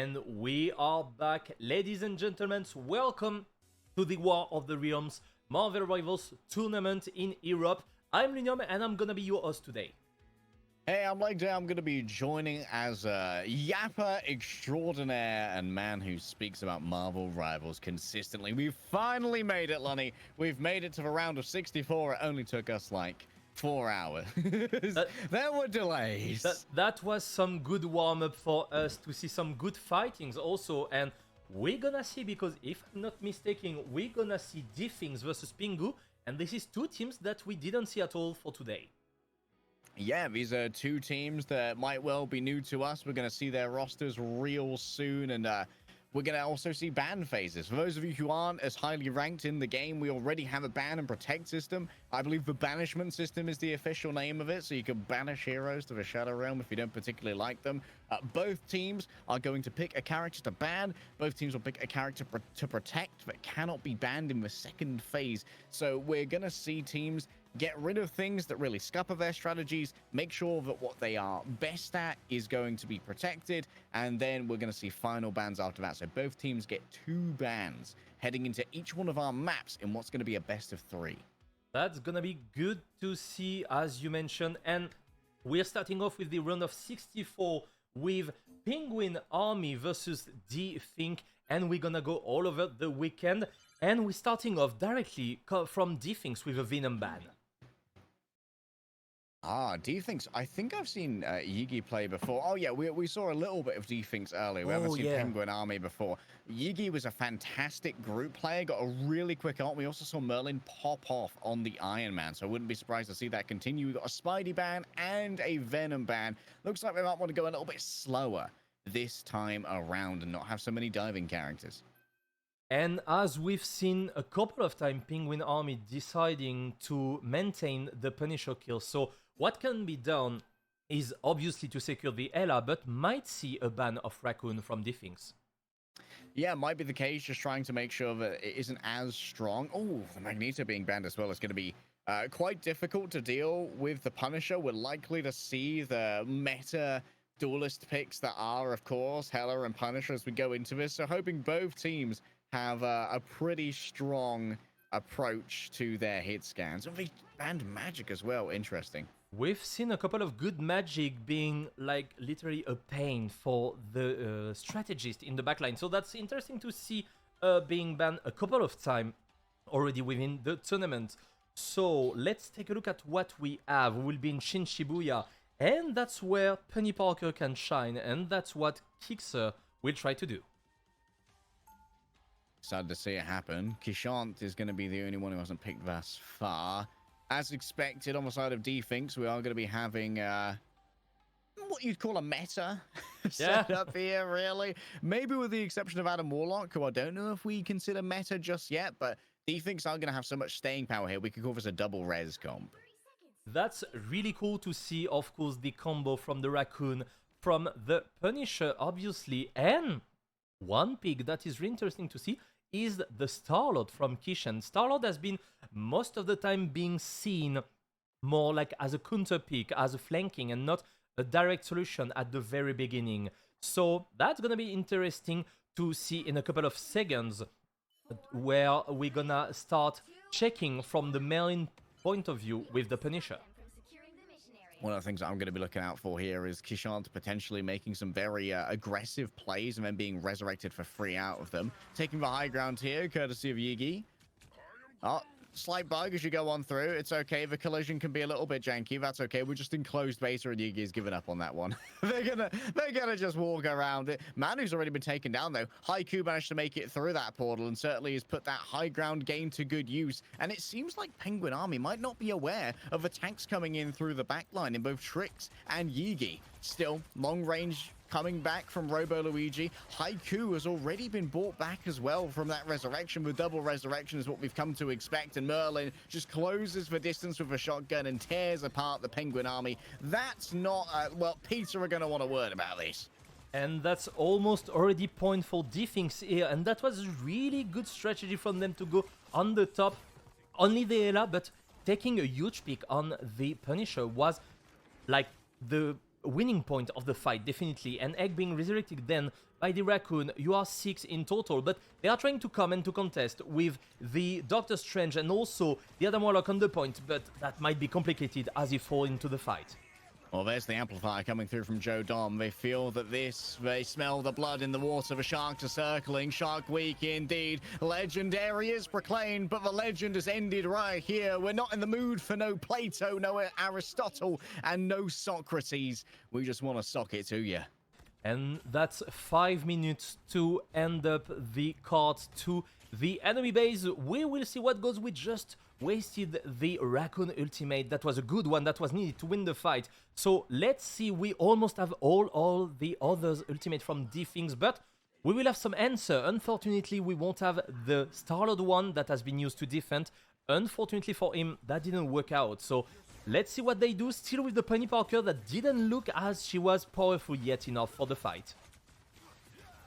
And we are back, ladies and gentlemen. Welcome to the War of the Realms Marvel Rivals tournament in Europe. I'm Linium and I'm gonna be your host today. Hey, I'm Leg Day. I'm going to be joining as a yapper extraordinaire and man who speaks about Marvel Rivals consistently. We've finally made it, Lonnie. We've made it to the round of 64. It only took us like 4 hours. There were delays. That was some good warm-up for us to see some good fightings also. And we're gonna see, because if I'm not mistaken, we're gonna see Tiefen versus Pingu. And this is two teams that we didn't see at all for today. Yeah, these are two teams that might well be new to us. We're going to see their rosters real soon, and we're going to also see ban phases. For those of you who aren't as highly ranked in the game, we already have a ban and protect system. I believe the banishment system is the official name of it, so you can banish heroes to the Shadow Realm if you don't particularly like them. Both teams are going to pick a character to ban. Both teams will pick a character to protect that cannot be banned in the second phase. So we're going to see teams get rid of things that really scupper their strategies, make sure that what they are best at is going to be protected, and then we're going to see final bans after that. So both teams get 2 bans heading into each one of our maps in what's going to be a best of 3. That's gonna be good to see, as you mentioned. And we're starting off with the round of 64 with Penguin Army versus Tiefen, and we're gonna go all over the weekend. And we're starting off directly from Tiefen with a Venom ban. Tiefen. I think I've seen Yigi play before. Oh, yeah, we saw a little bit of Tiefen earlier. We haven't seen Penguin Army before. Yigi was a fantastic group player, got a really quick ult. We also saw Merlin pop off on the Iron Man, so I wouldn't be surprised to see that continue. We got a Spidey ban and a Venom ban. Looks like we might want to go a little bit slower this time around and not have so many diving characters. And as we've seen a couple of times, Penguin Army deciding to maintain the Punisher kill. So what can be done is obviously to secure the Ella, but might see a ban of Raccoon from Tiefen. Yeah, might be the case, just trying to make sure that it isn't as strong. Oh, the Magneto being banned as well is going to be quite difficult to deal with the Punisher. We're likely to see the meta duelist picks that are, of course, Hela and Punisher as we go into this. So hoping both teams have a pretty strong approach to their hit scans. And they banned magic as well. Interesting. We've seen a couple of good magic being like literally a pain for the strategist in the backline. So that's interesting to see being banned a couple of times already within the tournament. So let's take a look at what we have. We'll be in Shin Shibuya, and that's where Penny Parker can shine, and that's what Kixer will try to do. Sad to see it happen. Kishant is going to be the only one who hasn't picked thus far. As expected, on the side of Tiefen, we are going to be having what you'd call a meta set up here, really. Maybe with the exception of Adam Warlock, who I don't know if we consider meta just yet, but Tiefen aren't going to have so much staying power here. We could call this a double res comp. That's really cool to see, of course, the combo from the Raccoon, from the Punisher, obviously, and one pick that is really interesting to see is the Star-Lord from Kishan. Star-Lord has been most of the time being seen more like as a counter pick, as a flanking, and not a direct solution at the very beginning. So that's gonna be interesting to see in a couple of seconds, where we're gonna start checking from the Merlin point of view with the Punisher. One of the things that I'm going to be looking out for here is Kishant potentially making some very aggressive plays and then being resurrected for free out of them. Taking the high ground here, courtesy of Yigi. Oh, slight bug as you go on through. It's okay. The collision can be a little bit janky. That's okay. We're just in closed beta and Yigi's given up on that one. they're gonna just walk around it. Manu's already been taken down though. Haiku managed to make it through that portal and certainly has put that high ground gain to good use. And it seems like Penguin Army might not be aware of the tanks coming in through the backline in both Trix and Yigi. Still, long range coming back from Robo Luigi. Haiku has already been brought back as well from that resurrection. The double resurrection is what we've come to expect, and Merlin just closes the distance with a shotgun and tears apart the Penguin Army. That's not well, Peter are going to want a word about this. And that's almost already point for Tiefen here, and that was a really good strategy from them to go on the top. Only the Ella, but taking a huge pick on the Punisher was like the winning point of the fight, definitely. And Egg being resurrected then by the Raccoon. You are 6 in total, but they are trying to come and to contest with the Doctor Strange and also the Adam Warlock on the point, but that might be complicated as he fall into the fight. Well, there's the amplifier coming through from JoeDom. They feel that they smell the blood in the water. The sharks are circling. Shark Week indeed. Legendary is proclaimed, but the legend has ended right here. We're not in the mood for no Plato, no Aristotle, and no Socrates. We just want to sock it to you. And that's 5 minutes to end up the cards to the enemy base. We will see what goes. We just wasted the Raccoon ultimate. That was a good one. That was needed to win the fight. So let's see. We almost have all the others ultimate from Tiefen, but we will have some answer. Unfortunately, we won't have the Star-Lord one that has been used to defend. Unfortunately for him, that didn't work out. So let's see what they do. Still with the Penny Parker that didn't look as she was powerful yet enough for the fight.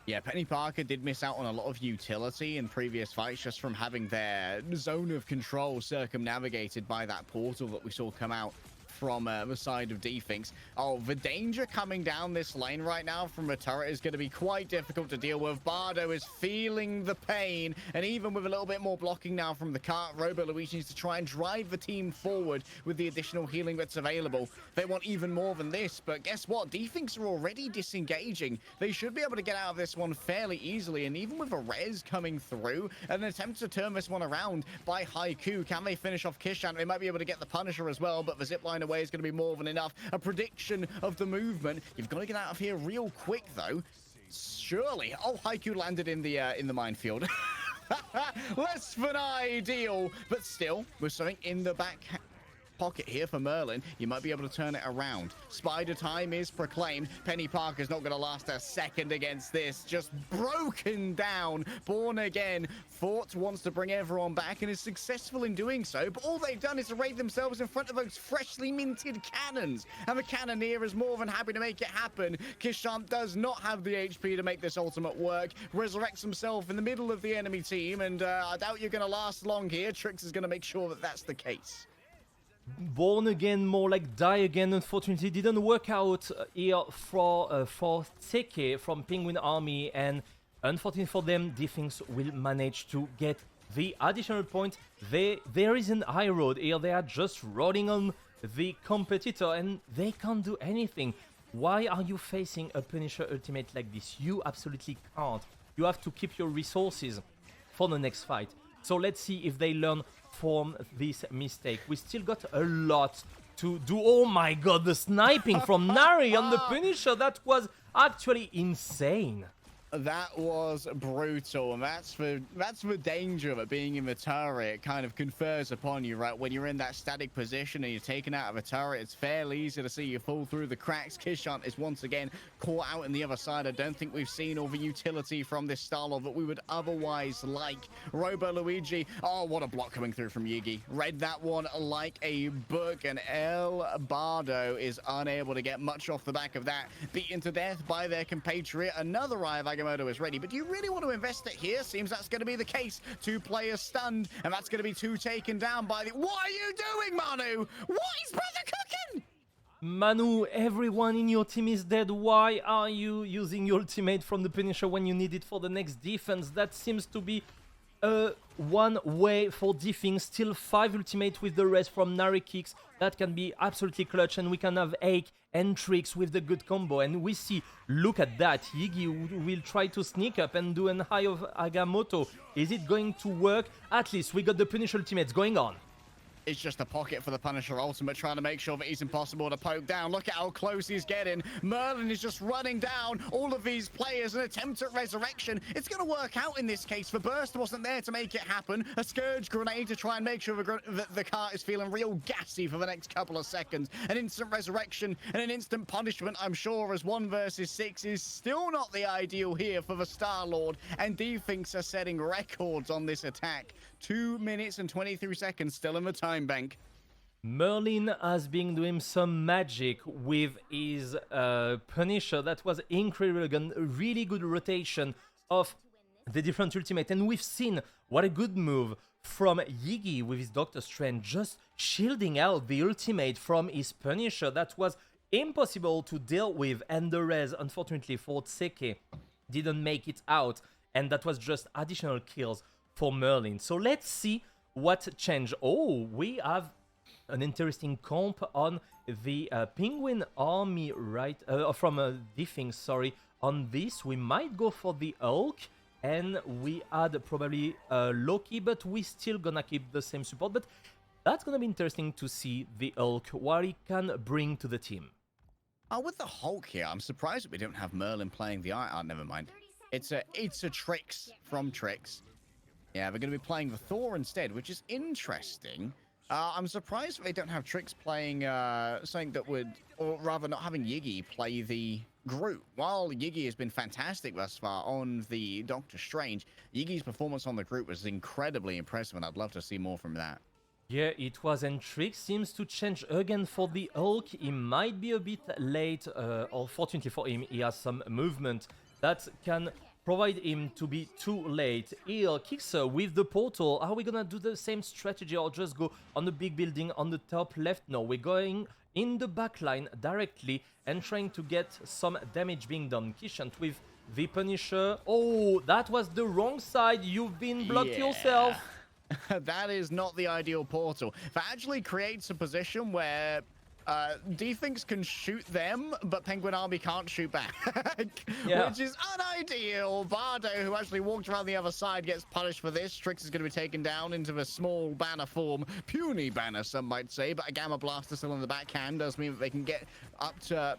Yeah, Penny Parker did miss out on a lot of utility in previous fights just from having their zone of control circumnavigated by that portal that we saw come out from the side of Tiefen. Oh, the danger coming down this lane right now from a turret is going to be quite difficult to deal with. Bardo is feeling the pain, and even with a little bit more blocking now from the cart, Robo Luigi needs to try and drive the team forward with the additional healing that's available. They want even more than this, but guess what? Tiefen are already disengaging. They should be able to get out of this one fairly easily, and even with a res coming through, an attempt to turn this one around by Haiku. Can they finish off Kishan? They might be able to get the Punisher as well, but the zipline away is going to be more than enough. A prediction of the movement. You've got to get out of here real quick, though. Surely. Oh, Haiku landed in the minefield. Less than ideal, but still, with something in the back pocket here for Merlin, you might be able to turn it around. Spider time is proclaimed. Penny Parker's not going to last a second against this. Just broken down. Born again. Fort wants to bring everyone back and is successful in doing so, but all they've done is array themselves in front of those freshly minted cannons, and the Cannoneer is more than happy to make it happen. Kishan does not have the HP to make this ultimate work, resurrects himself in the middle of the enemy team, and I doubt you're going to last long here. Trix is going to make sure that that's the case. Born again, more like die again. Unfortunately, didn't work out here for Teke from Penguin Army, and unfortunately for them, Tiefen will manage to get the additional point. There is an high road here. They are just rolling on the competitor, and they can't do anything. Why are you facing a Punisher ultimate like this? You absolutely can't. You have to keep your resources for the next fight. So let's see if they learn from this mistake. We still got a lot to do. Oh my god, the sniping from Nari on the Punisher, that was actually insane. That was brutal, and that's the danger of it being in the turret. It kind of confers upon you, right? When you're in that static position and you're taken out of a turret, it's fairly easy to see you fall through the cracks. Kishan is once again caught out on the other side. I don't think we've seen all the utility from this Star-Lord that we would otherwise like. Robo Luigi, oh, what a block coming through from Yugi. Read that one like a book, and El Bardo is unable to get much off the back of that. Beaten to death by their compatriot. Another Riot Agamotto is ready, but do you really want to invest it here? Seems that's going to be the case. 2 players stunned, and that's going to be 2 taken down by the... What are you doing, Manu? What is brother cooking? Manu, everyone in your team is dead. Why are you using your ultimate from the Punisher when you need it for the next defense? That seems to be one way for Tiefen. Still 5 ultimate with the rest from Nari kicks. That can be absolutely clutch, and we can have Ake and Trix with the good combo. And we see, look at that, Yugi will try to sneak up and do an high of Agamotto. Is it going to work? At least we got the Punisher ultimates going on. It's just a pocket for the Punisher ultimate, trying to make sure that he's impossible to poke down. Look at how close he's getting. Merlin is just running down all of these players. An attempt at resurrection. It's going to work out in this case. The burst wasn't there to make it happen. A Scourge grenade to try and make sure the cart is feeling real gassy for the next couple of seconds. An instant resurrection and an instant punishment, I'm sure, as 1 versus 6 is still not the ideal here for the Star-Lord. And Tiefen are setting records on this attack. 2 minutes and 23 seconds still in the time bank. Merlin has been doing some magic with his Punisher. That was incredible. Again, a really good rotation of the different ultimate. And we've seen what a good move from Yugi with his Doctor Strange, just shielding out the ultimate from his Punisher. That was impossible to deal with. And the res, unfortunately, for Tseke. didn't make it out, and that was just additional kills for Merlin. So let's see what changed. Oh, we have an interesting comp on the Penguin army, right? From Tiefen, sorry. On this, we might go for the Hulk, and we had probably Loki, but we still gonna keep the same support. But that's gonna be interesting to see the Hulk, what he can bring to the team. With the Hulk here, I'm surprised that we don't have Merlin playing the eye. Oh, never mind. It's a Trix from Trix. Yeah, we're going to be playing the Thor instead, which is interesting. I'm surprised that they don't have Trix playing something that would, or rather not having Yiggy play the Groot. While Yiggy has been fantastic thus far on the Doctor Strange, Yiggy's performance on the Groot was incredibly impressive, and I'd love to see more from that. Yeah, it was, and Trix seems to change again for the Hulk. He might be a bit late, or fortunately for him, he has some movement that can provide him to be too late. Here, Kixer with the portal. Are we gonna do the same strategy or just go on the big building on the top left? No, we're going in the back line directly and trying to get some damage being done. Kishant with the Punisher. Oh, that was the wrong side. You've been blocked yourself. That is not the ideal portal. That actually creates a position where Definks can shoot them, but Penguin Army can't shoot back, which is unideal. Bardo, who actually walked around the other side, gets punished for this. Trix is going to be taken down into the small banner form. Puny banner, some might say, but a Gamma Blaster still in the backhand does mean that they can get up to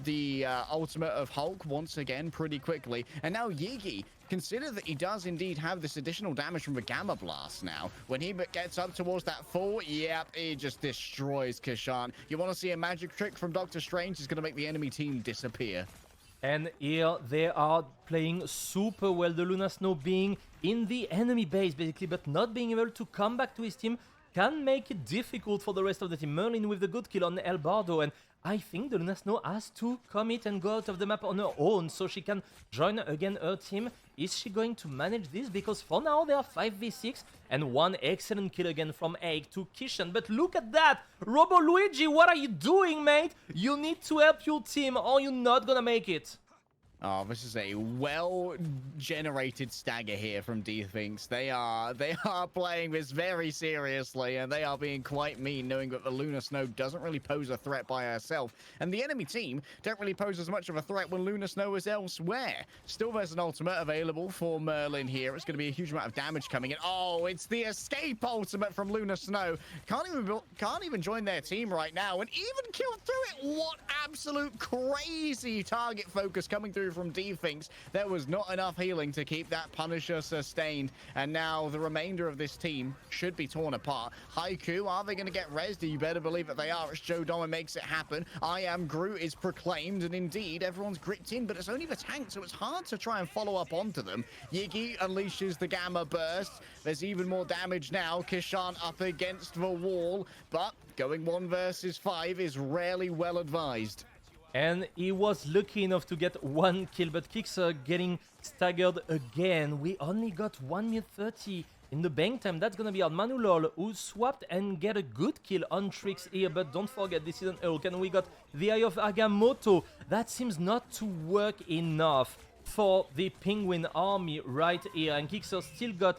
the ultimate of Hulk once again pretty quickly. And now Yigi, consider that he does indeed have this additional damage from the Gamma Blast now. When he gets up towards that full, yep, he just destroys Kishan. You want to see a magic trick from Doctor Strange? He's going to make the enemy team disappear. And here they are playing super well. The Luna Snow being in the enemy base basically, but not being able to come back to his team can make it difficult for the rest of the team. Merlin with the good kill on El Bardo, and I think the Luna Snow has to commit and go out of the map on her own so she can join again her team. Is she going to manage this? Because for now they are 5v6 and one excellent kill again from Egg to Kishan. But look at that! Robo Luigi, what are you doing, mate? You need to help your team or you're not gonna make it. Oh, this is a well-generated stagger here from Definks. They are playing this very seriously, and they are being quite mean, knowing that the Luna Snow doesn't really pose a threat by herself, and the enemy team don't really pose as much of a threat when Luna Snow is elsewhere. Still, there's an ultimate available for Merlin here. It's going to be a huge amount of damage coming in. Oh, it's the escape ultimate from Luna Snow. Can't even join their team right now, and even kill through it. What absolute crazy target focus coming through from Definks. There was not enough healing to keep that Punisher sustained, and now the remainder of this team should be torn apart. Haiku, are they going to get rezzed? You better believe that they are. It's JoeDom and makes it happen. I Am Groot is proclaimed, and indeed everyone's gripped in, but it's only the tank, so it's hard to try and follow up onto them. Yigi unleashes the Gamma Burst. There's even more damage now. Kishan up against the wall, but going 1 versus 5 is rarely well advised. And he was lucky enough to get 1 kill, but Kixer getting staggered again. We only got 1 minute 30 in the bank time. That's gonna be on Manulol, who swapped and get a good kill on Trix here. But don't forget, this is an Hulk, and we got the Eye of Agamotto. That seems not to work enough for the Penguin army right here. And Kixer still got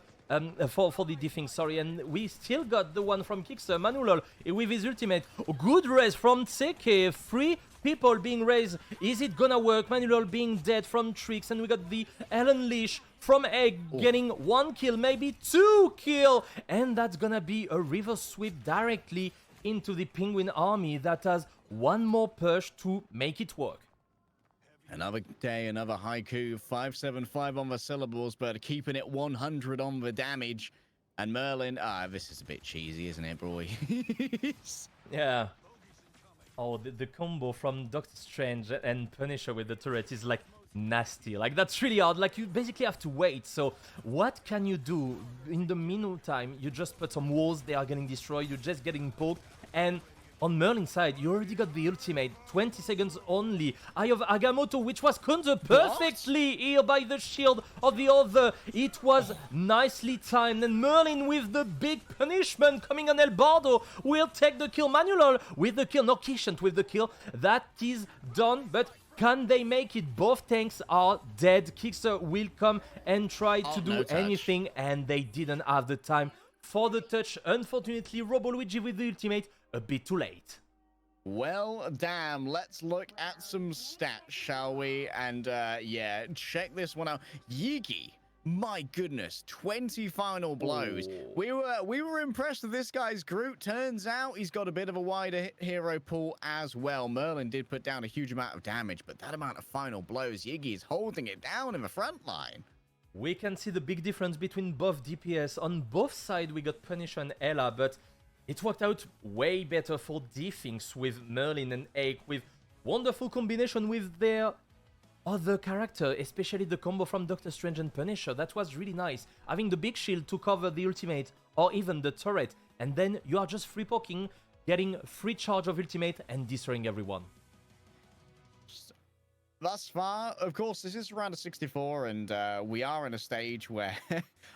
for the Definks, sorry, and we still got the one from Kixer, Manulol, with his ultimate. Good raise from Tseke, 3 people being raised. Is it gonna work? Manulol being dead from Trix, and we got the Ellen Leash from Egg getting 1 kill, maybe 2 kill, and that's gonna be a reverse sweep directly into the Penguin army that has 1 more push to make it work. Another day, another Haiku, 575 on the syllables, but keeping it 100 on the damage. And Merlin, this is a bit cheesy, isn't it, boys? Yeah. Oh, the combo from Doctor Strange and Punisher with the turret is like nasty. Like, that's really hard. Like, you basically have to wait. So what can you do? In the meantime, you just put some walls, they are getting destroyed, you're just getting poked, and on Merlin's side, you already got the ultimate, 20 seconds only. Eye of Agamotto, which was countered perfectly here by the shield of the other. It was nicely timed, and Merlin with the big punishment coming on El Bardo will take the kill. Manuel with the kill, no Kishant with the kill. That is done, but Can they make it? Both tanks are dead. Kickster will come and try to do no touch. anything, and they didn't have the time for the touch. Unfortunately, RoboLuigi with the ultimate, a bit too late. Well, damn, let's look at some stats, shall we? And yeah, check this one out. Yigi, my goodness, 20 final blows. Oh. We were impressed with this guy's Groot. Turns out he's got a bit of a wider hero pool as well. Merlin did put down a huge amount of damage, but that amount of final blows, Yigi's holding it down in the front line. We can see the big difference between both DPS. On both sides, we got Punisher and Ella, but it worked out way better for Definks with Merlin and Ake, with wonderful combination with their other character, especially the combo from Doctor Strange and Punisher. That was really nice. Having the big shield to cover the ultimate or even the turret, and then you are just free poking, getting free charge of ultimate and destroying everyone. Thus far, of course, this is round of 64, and we are in a stage where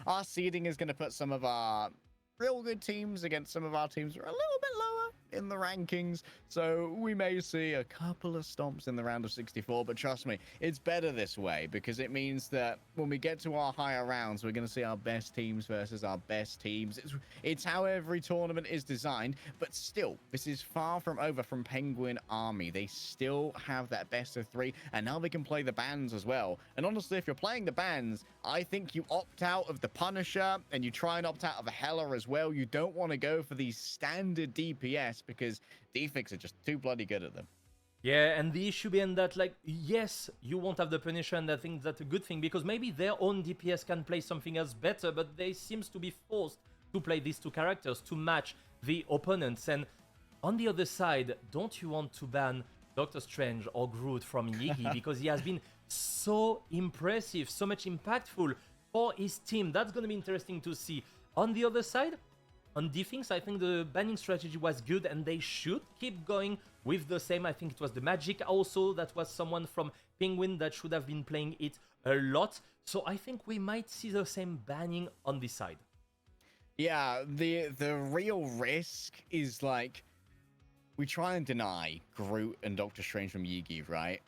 our seeding is going to put some of our real good teams against some of our teams who are a little bit lower in the rankings. So we may see a couple of stomps in the round of 64, but trust me, it's better this way because it means that when we get to our higher rounds, we're going to see our best teams versus our best teams. It's how every tournament is designed, but still, this is far from over from Penguin Army. They still have that best of 3, and now they can play the bans as well. And honestly, if you're playing the bans, I think you opt out of the Punisher and you try and opt out of the Hela as well. You don't want to go for these standard DPS because Definks are just too bloody good at them. Yeah, and the issue being that, like, yes, you won't have the Punisher, and I think that's a good thing, because maybe their own DPS can play something else better, but they seems to be forced to play these two characters to match the opponents. And on the other side, don't you want to ban Doctor Strange or Groot from Yigi, because he has been so impressive, so much impactful for his team. That's going to be interesting to see. On the other side, on Definks, I think the banning strategy was good, and they should keep going with the same. I think it was the Magic also, that was someone from Penguin that should have been playing it a lot. So I think we might see the same banning on this side. Yeah, the real risk is, like, we try and deny Groot and Doctor Strange from Yigi, right?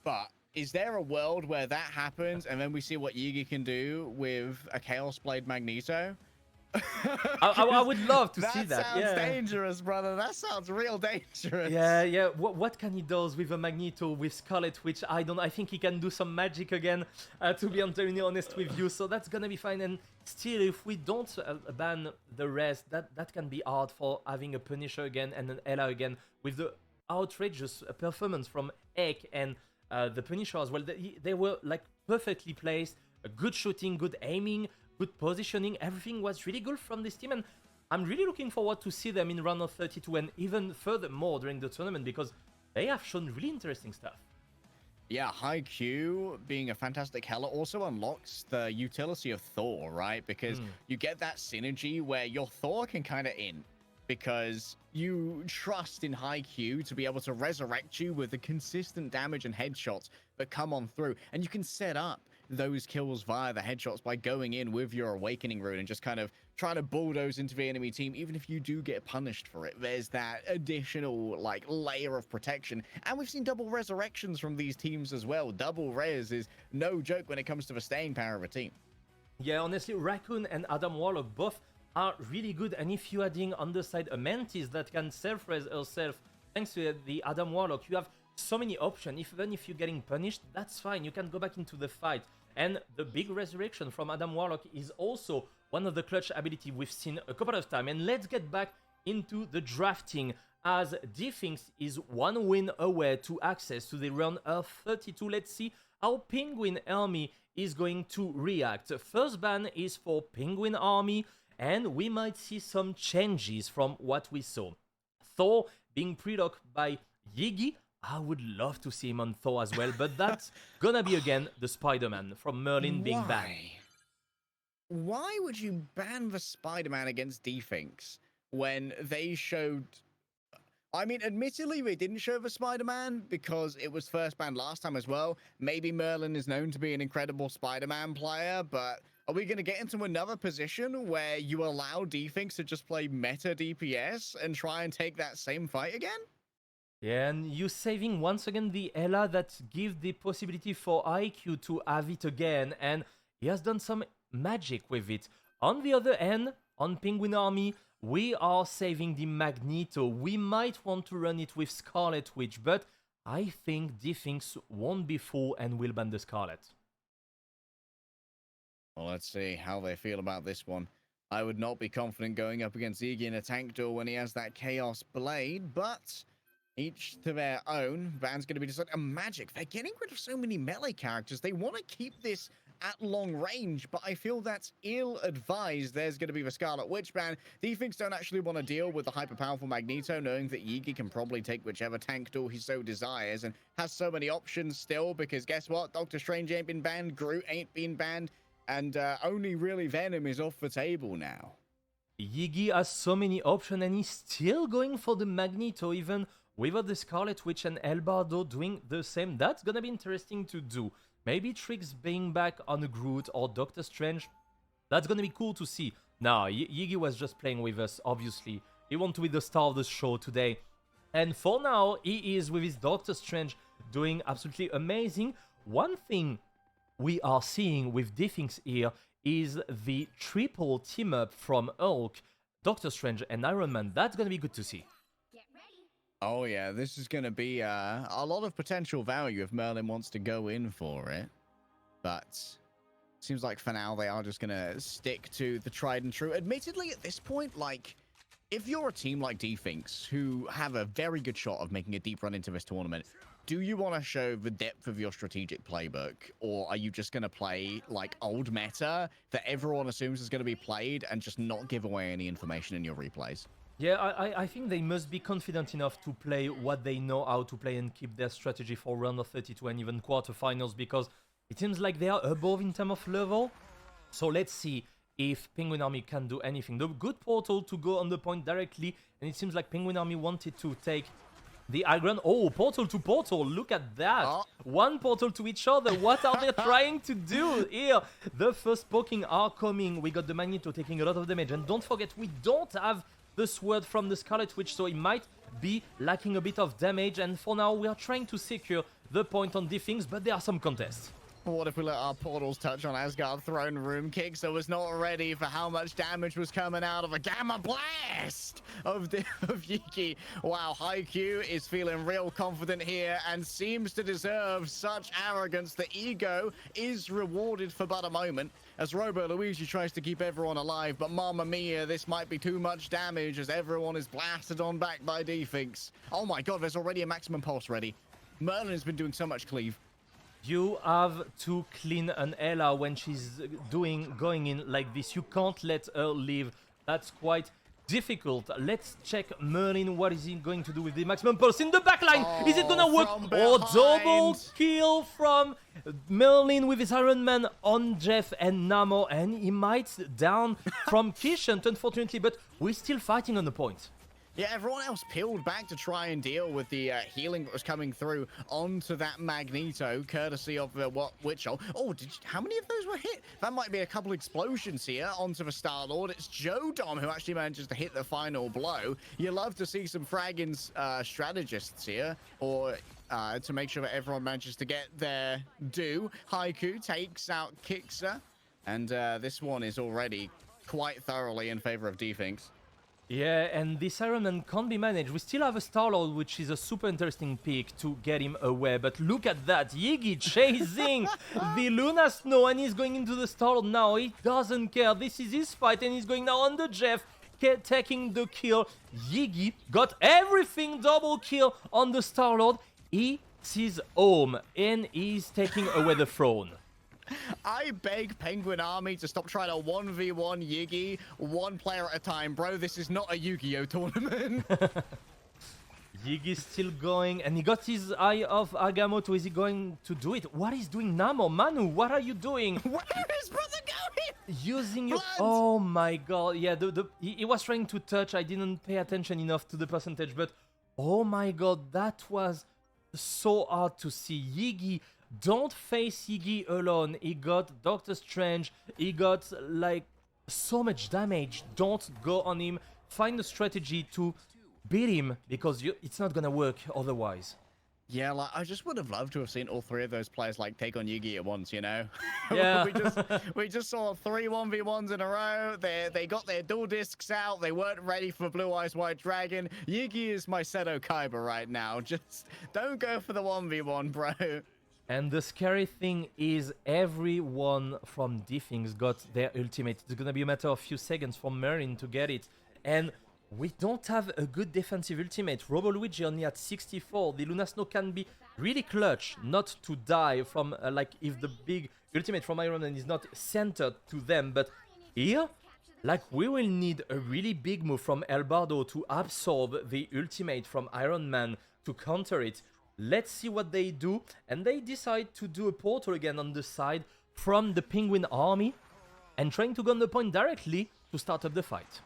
But is there a world where that happens and then we see what Yigi can do with a Chaos Blade Magneto? I would love to see that. That sounds dangerous, brother. That sounds real dangerous. Yeah. What can he do with a Magneto, with Scarlet, which I think he can do some magic again, to be entirely honest with you. So that's gonna be fine. And still, if we don't ban the rest, that can be hard for having a Punisher again and an Ella again, with the outrageous performance from Ek and the Punisher as well. They were like perfectly placed, good shooting, good aiming, good positioning. Everything was really good from this team, and I'm really looking forward to see them in round of 32 and even furthermore during the tournament, because they have shown really interesting stuff. Yeah, High Q being a fantastic Hela also unlocks the utility of Thor, right? Because you get that synergy where your Thor can kind of in, because you trust in High Q to be able to resurrect you with the consistent damage and headshots that come on through, and you can set up those kills via the headshots by going in with your Awakening Rune and just kind of trying to bulldoze into the enemy team. Even if you do get punished for it, there's that additional, like, layer of protection. And we've seen double resurrections from these teams as well. Double res is no joke when it comes to the staying power of a team. Yeah, honestly, Raccoon and Adam Warlock both are really good, and if you're adding on the side a Mantis that can self-res herself thanks to the Adam Warlock, you have so many options. Even if you're getting punished, that's fine, you can go back into the fight. And the big resurrection from Adam Warlock is also one of the clutch ability we've seen a couple of times. And let's get back into the drafting, as Definks is one win away to access to the round of 32. Let's see how Penguin Army is going to react. First ban is for Penguin Army, and we might see some changes from what we saw. Thor being pre-locked by Yigi. I would love to see him on Thor as well, but that's gonna be again the Spider-Man from Merlin being banned. Why would you ban the Spider-Man against Definks when they showed... I mean, admittedly, they didn't show the Spider-Man because it was first banned last time as well. Maybe Merlin is known to be an incredible Spider-Man player, but are we going to get into another position where you allow Definks to just play meta DPS and try and take that same fight again? Yeah, and you saving once again the Ella that give the possibility for IQ to have it again, and he has done some magic with it. On the other end, on Penguin Army, we are saving the Magneto. We might want to run it with Scarlet Witch, but I think D-Things won't be full and will ban the Scarlet. Well, let's see how they feel about this one. I would not be confident going up against Iggy in a tank duel when he has that Chaos Blade, but each to their own. Van's going to be decided. And Magic, they're getting rid of so many melee characters. They want to keep this at long range, but I feel that's ill-advised. There's going to be the Scarlet Witch ban. D-Things don't actually want to deal with the hyper-powerful Magneto, knowing that Yigi can probably take whichever tank duel he so desires and has so many options still, because guess what? Doctor Strange ain't been banned, Groot ain't been banned, and only really Venom is off the table now. Yigi has so many options and he's still going for the Magneto, even without the Scarlet Witch and El Bardo doing the same. That's gonna be interesting to do. Maybe Trix being back on a Groot or Doctor Strange. That's gonna be cool to see. Now, Yigi was just playing with us, obviously. He wants to be the star of the show today. And for now, he is with his Doctor Strange doing absolutely amazing. One thing we are seeing with D-Things here is the triple team up from Hulk, Doctor Strange and Iron Man. That's gonna be good to see. Oh yeah, this is going to be a lot of potential value if Merlin wants to go in for it. But seems like for now they are just going to stick to the tried and true. Admittedly, at this point, like, if you're a team like D-Things who have a very good shot of making a deep run into this tournament, do you want to show the depth of your strategic playbook? Or are you just going to play like old meta that everyone assumes is going to be played and just not give away any information in your replays? Yeah, I think they must be confident enough to play what they know how to play and keep their strategy for round of 32 and even quarterfinals, because it seems like they are above in terms of level. So let's see if Penguin Army can do anything. The good portal to go on the point directly, and it seems like Penguin Army wanted to take the high ground. Oh, portal to portal, look at that. Oh. One portal to each other. What are they trying to do here? The first poking are coming. We got the Magneto taking a lot of damage. And don't forget, we don't have the sword from the Scarlet Witch, so it might be lacking a bit of damage, and for now we are trying to secure the point on D-Things, but there are some contests. What if we let our portals touch on Asgard throne room? Kixer was not ready for how much damage was coming out of a gamma blast of Yiki. Wow, Haikyuu is feeling real confident here and seems to deserve such arrogance. The ego is rewarded for but a moment as Robo Luigi tries to keep everyone alive, but mamma mia, this might be too much damage as everyone is blasted on back by D-Things. Oh my god, there's already a maximum pulse ready. Merlin has been doing so much cleave. You have to clean an Ella when she's going in like this. You can't let her leave. That's quite difficult. Let's check Merlin. What is he going to do with the maximum pulse in the backline? Is it gonna work? Oh, double kill from Merlin with his Iron Man on Jeff and Namor, and he might down from Kishant, unfortunately, but we're still fighting on the point. Yeah, everyone else peeled back to try and deal with the healing that was coming through onto that Magneto, courtesy of Witch Hole. Oh, how many of those were hit? That might be a couple explosions here onto the Star-Lord. It's JoeDom who actually manages to hit the final blow. You love to see some fragging strategists here, or to make sure that everyone manages to get their due. Haikyuu takes out Kixer, and this one is already quite thoroughly in favor of D-Things. Yeah, and this Iron Man can't be managed. We still have a Star-Lord, which is a super interesting pick to get him away. But look at that, Yigi chasing the Luna Snow, and he's going into the Star-Lord now. He doesn't care. This is his fight, and he's going now on the Jeff, taking the kill. Yigi got everything, double kill on the Star-Lord. He sees home, and he's taking away the throne. I beg Penguin Army to stop trying to 1v1 Yigi, one player at a time. Bro, this is not a Yu-Gi-Oh tournament. Yigi's still going, and he got his eye of Agamotto. Is he going to do it? What is doing Namor? Manu, what are you doing? Where is brother going? Using your... Oh my god. Yeah, he was trying to touch. I didn't pay attention enough to the percentage, but oh my god, that was so hard to see. Yigi, don't face Yigi alone. He got Doctor Strange. He got like so much damage. Don't go on him. Find a strategy to beat him, because it's not gonna work otherwise. Yeah, like I just would have loved to have seen all three of those players like take on Yugi at once, you know? Yeah. we just saw 3 1v1s in a row. They got their dual discs out. They weren't ready for Blue Eyes White Dragon. Yugi is my Seto Kaiba right now. Just don't go for the 1v1, bro. And the scary thing is everyone from Diffings got their ultimate. It's gonna be a matter of few seconds for Merlin to get it. And we don't have a good defensive ultimate. Robo-Luigi only at 64. The Luna Snow can be really clutch not to die from, like, if the big ultimate from Iron Man is not centered to them. But here, like, we will need a really big move from El Bardo to absorb the ultimate from Iron Man to counter it. Let's see what they do. And they decide to do a portal again on the side from the Penguin army and trying to go on the point directly to start up the fight.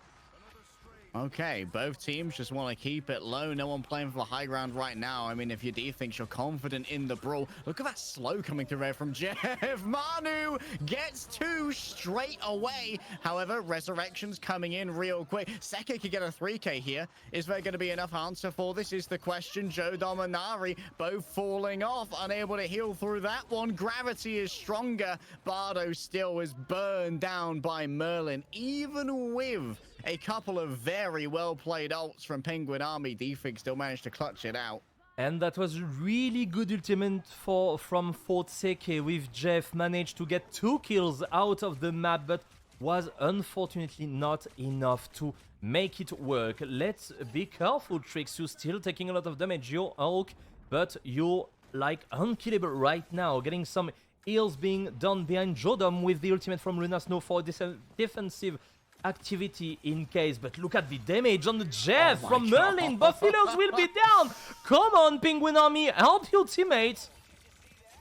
Okay, both teams just want to keep it low. No one playing for the high ground right now. I mean, if your D thinks you're confident in the brawl, look at that slow coming through there from Jeff. Manu gets 2 straight away. However, Resurrection's coming in real quick. Seke could get a 3k here. Is there going to be enough answer for this is the question. JoeDom and Nari both falling off, unable to heal through that one. Gravity is stronger. Bardo still is burned down by Merlin, even with a couple of very well-played ults from Penguin Army. Defig still managed to clutch it out. And that was a really good ultimate from Fort Seke, with Jeff managed to get 2 kills out of the map, but was unfortunately not enough to make it work. Let's be careful, Trix. You're still taking a lot of damage. You're Hulk, but you're like unkillable right now. Getting some heals being done behind JoeDom with the ultimate from Luna Snow for defensive activity in case. But look at the damage on the Jeff from Merlin. Buffaloes will be down. Come on, Penguin Army, help your teammates.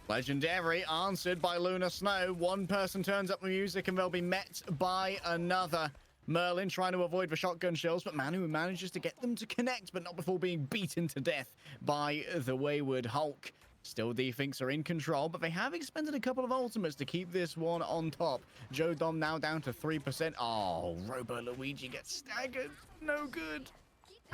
Legendary answered by Luna Snow. One person turns up the music and they'll be met by another. Merlin trying to avoid the shotgun shells, but Manu manages to get them to connect, but not before being beaten to death by the wayward Hulk. Still, D-Finks are in control, but they have expended a couple of ultimates to keep this one on top. JoeDom now down to 3%. Oh, Robo-Luigi gets staggered. No good.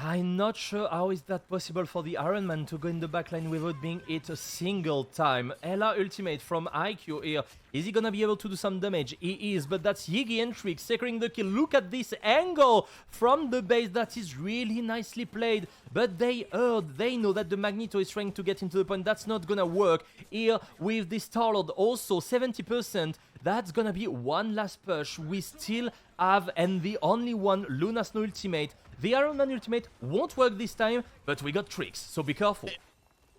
I'm not sure how is that possible for the Iron Man to go in the backline without being hit a single time. Ella ultimate from IQ here. Is he gonna be able to do some damage? He is, but that's Yigi and Trick securing the kill. Look at this angle from the base. That is really nicely played. But they know that the Magneto is trying to get into the point. That's not gonna work. Here with the Star-Lord also 70%. That's gonna be one last push. We still have, and the only one, Luna Snow ultimate. The Iron Man ultimate won't work this time, but we got Tricks, so be careful.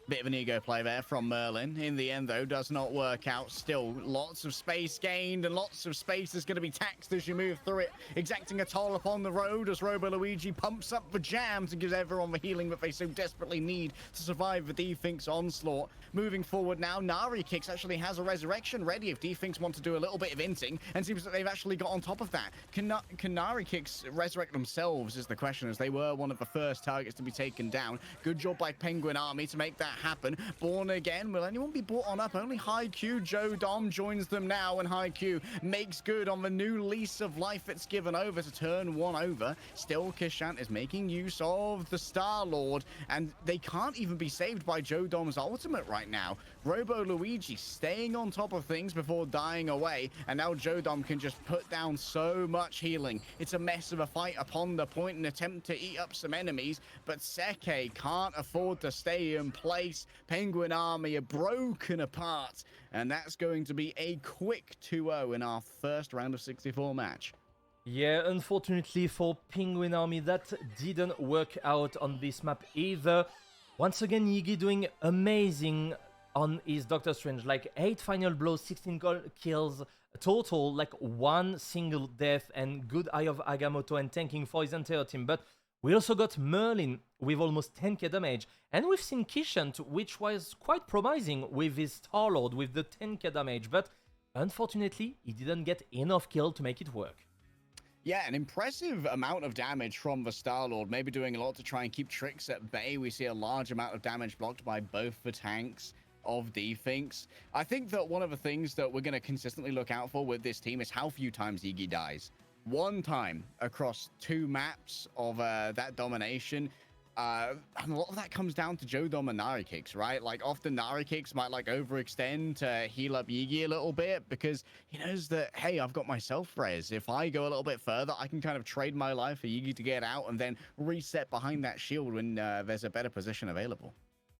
Bit of an ego play there from Merlin. In the end, though, does not work out. Still, lots of space gained and lots of space is going to be taxed as you move through it, exacting a toll upon the road as Robo-Luigi pumps up the jams and gives everyone the healing that they so desperately need to survive the D-Finks onslaught. Moving forward now, Nari Kicks actually has a resurrection ready if D-Finks want to do a little bit of inting, and seems that they've actually got on top of that. Can Nari Kicks resurrect themselves is the question, as they were one of the first targets to be taken down. Good job by Penguin Army to make that happen. Born again, will anyone be brought on up? Only High Q. JoeDom joins them now, and High Q makes good on the new lease of life it's given over to turn one over. Still, Kishant is making use of the Star-Lord, and they can't even be saved by JoeDom's ultimate right now. Robo-Luigi staying on top of things before dying away, and now JoeDom can just put down so much healing. It's a mess of a fight upon the point, an attempt to eat up some enemies, but Seke can't afford to stay in place. Penguin Army are broken apart, and that's going to be a quick 2-0 in our first round of 64 match. Yeah, unfortunately for Penguin Army, that didn't work out on this map either. Once again, Yigi doing amazing on his Doctor Strange, like 8 final blows, 16 kills total, like 1 single death, and good Eye of Agamotto and tanking for his entire team. But we also got Merlin with almost 10k damage, and we've seen Kishant, which was quite promising with his Star-Lord with the 10k damage, but unfortunately he didn't get enough kill to make it work. Yeah, an impressive amount of damage from the Star-Lord, maybe doing a lot to try and keep Tricks at bay. We see a large amount of damage blocked by both the tanks of D-Finks. I think that one of the things that we're going to consistently look out for with this team is how few times Yigi dies. One time across 2 maps of that domination. And a lot of that comes down to JoeDom and Nari kicks, right? Like, often Nari kicks might, like, overextend to heal up Yigi a little bit because he knows that, hey, I've got my self-res. If I go a little bit further, I can kind of trade my life for Yigi to get out and then reset behind that shield when there's a better position available.